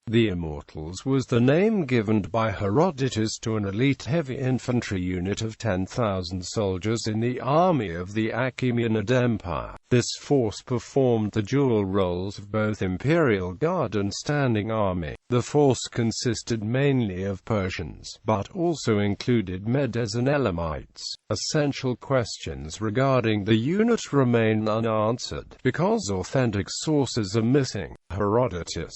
The Immortals was the name given by Herodotus to an elite heavy infantry unit of 10,000 soldiers in the army of the Achaemenid Empire. This force performed the dual roles of both Imperial Guard and standing army. The force consisted mainly of Persians, but also included Medes and Elamites. Essential questions regarding the unit remain unanswered, because authentic sources are missing. Herodotus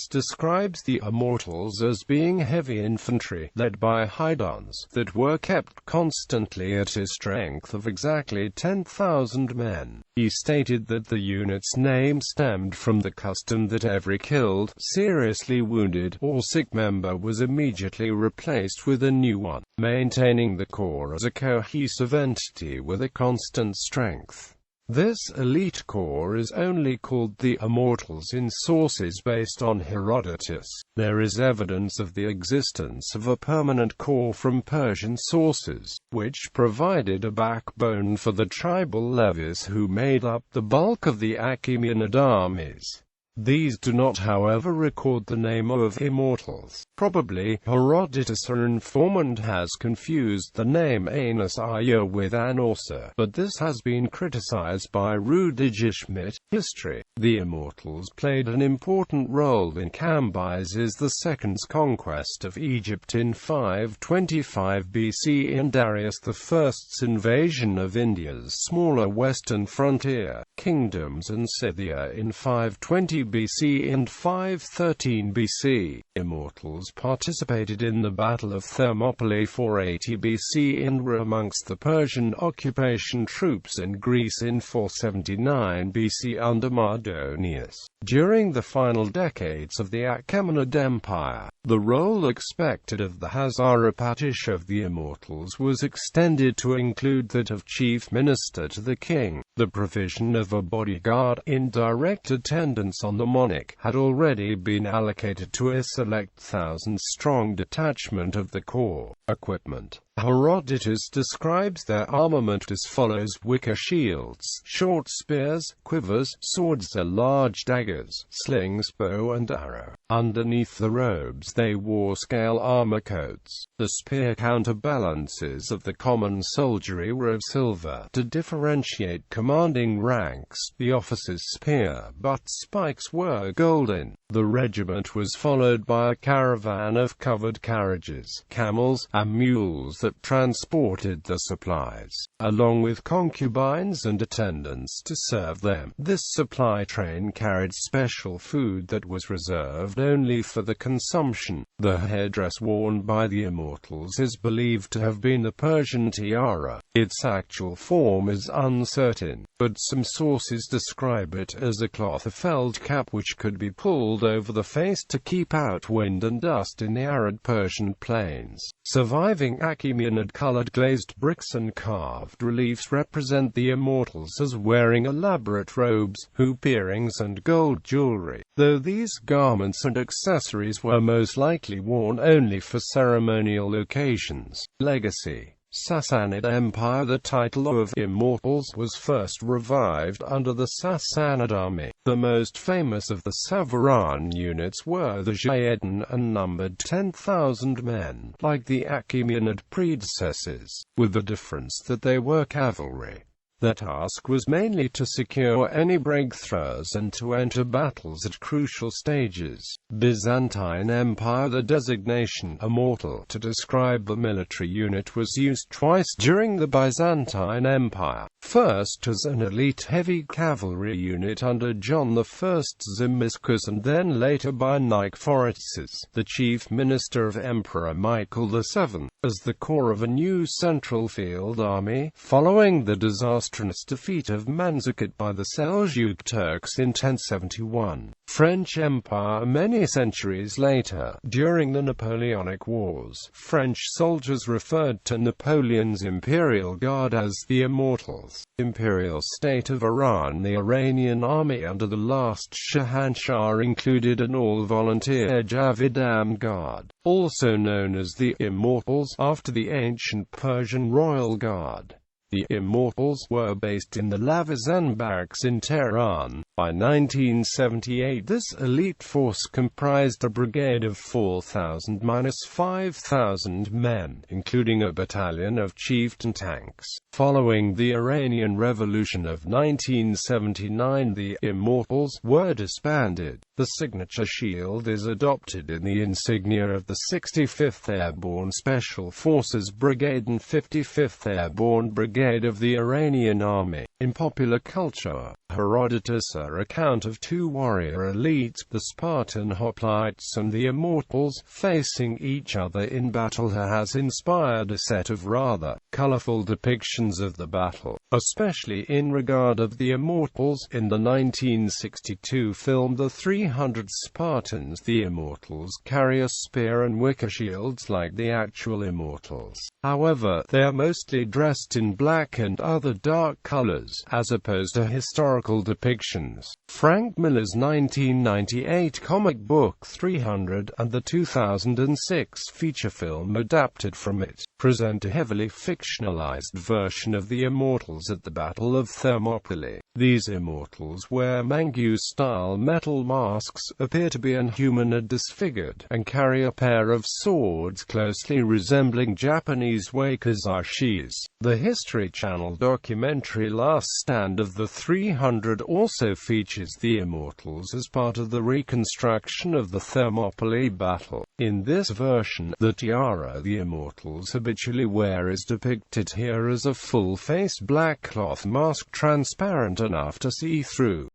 describes the Immortals as being heavy infantry, led by Herodotus, that were kept constantly at a strength of exactly 10,000 men. He stated that the unit's name stemmed from the custom that every killed, seriously wounded, or sick member was immediately replaced with a new one, maintaining the corps as a cohesive entity with a constant strength. This elite corps is only called the Immortals in sources based on Herodotus. There is evidence of the existence of a permanent corps from Persian sources, which provided a backbone for the tribal levies who made up the bulk of the Achaemenid armies. These do not, however, record the name of Immortals. Probably, Herodotus, our informant, has confused the name Anas Aya with Anorsa, but this has been criticized by Rudiger-Schmidt. History. The Immortals played an important role in Cambyses II's conquest of Egypt in 525 BC and Darius I's invasion of India's smaller western frontier kingdoms and Scythia in 520 BC and 513 BC. Immortals participated in the Battle of Thermopylae 480 BC and were amongst the Persian occupation troops in Greece in 479 BC under Mardonius. During the final decades of the Achaemenid Empire, the role expected of the Hazarapatish of the Immortals was extended to include that of chief minister to the king. The provision of a bodyguard, in direct attendance on the monarch, had already been allocated to a select 1,000-strong detachment of the corps. Equipment. Herodotus describes their armament as follows: wicker shields, short spears, quivers, swords, large daggers, slings, bow and arrow. Underneath the robes they wore scale armor coats. The spear counterbalances of the common soldiery were of silver. To differentiate commanding ranks, the officer's spear butt spikes were golden. The regiment was followed by a caravan of covered carriages, camels, and mules that transported the supplies, along with concubines and attendants to serve them. This supply train carried special food that was reserved only for the consumption. The headdress worn by the Immortals is believed to have been the Persian tiara. Its actual form is uncertain, but some sources describe it as a cloth felt cap which could be pulled over the face to keep out wind and dust in the arid Persian plains. Surviving Achaemenid-colored glazed bricks and carved reliefs represent the Immortals as wearing elaborate robes, hoop earrings and gold jewelry, though these garments and accessories were most likely worn only for ceremonial occasions. Legacy. Sassanid Empire. The title of Immortals was first revived under the Sassanid army. The most famous of the Savaran units were the Jayeden and numbered 10,000 men, like the Achaemenid predecessors, with the difference that they were cavalry. Their task was mainly to secure any breakthroughs and to enter battles at crucial stages. Byzantine Empire. The designation immortal to describe the military unit was used twice during the Byzantine Empire. First as an elite heavy cavalry unit under John I Zimiscus, and then later by Nicephorus, the chief minister of Emperor Michael VII, as the core of a new central field army, following the disastrous defeat of Manzikert by the Seljuk Turks in 1071. French Empire. Many centuries later, during the Napoleonic Wars, French soldiers referred to Napoleon's Imperial Guard as the Immortals. Imperial State of Iran. The Iranian army under the last Shahanshah included an all-volunteer Javidam Guard, also known as the Immortals, after the ancient Persian royal guard. The Immortals were based in the Lavazan barracks in Tehran. By 1978, this elite force comprised a brigade of 4,000–5,000 men, including a battalion of chieftain tanks. Following the Iranian Revolution of 1979, the Immortals were disbanded. The signature shield is adopted in the insignia of the 65th Airborne Special Forces Brigade and 55th Airborne Brigade of the Iranian Army. In popular culture, Herodotus' account of two warrior elites, the Spartan hoplites and the Immortals, facing each other in battle has inspired a set of rather colorful depictions of the battle, especially in regard of the Immortals. In the 1962 film The 300 Spartans, the Immortals carry a spear and wicker shields like the actual Immortals. However, they are mostly dressed in black and other dark colors, as opposed to historical depictions. Frank Miller's 1998 comic book 300 and the 2006 feature film adapted from it present a heavily fictionalized version of the Immortals at the Battle of Thermopylae. These Immortals wear Mangu-style metal masks, appear to be inhuman or disfigured, and carry a pair of swords closely resembling Japanese wakizashis. The History Channel documentary Last Stand of the 300 also features the Immortals as part of the reconstruction of the Thermopylae battle. In this version, the tiara the Immortals habitually wear is depicted here as a full-face black cloth mask transparent enough to see through.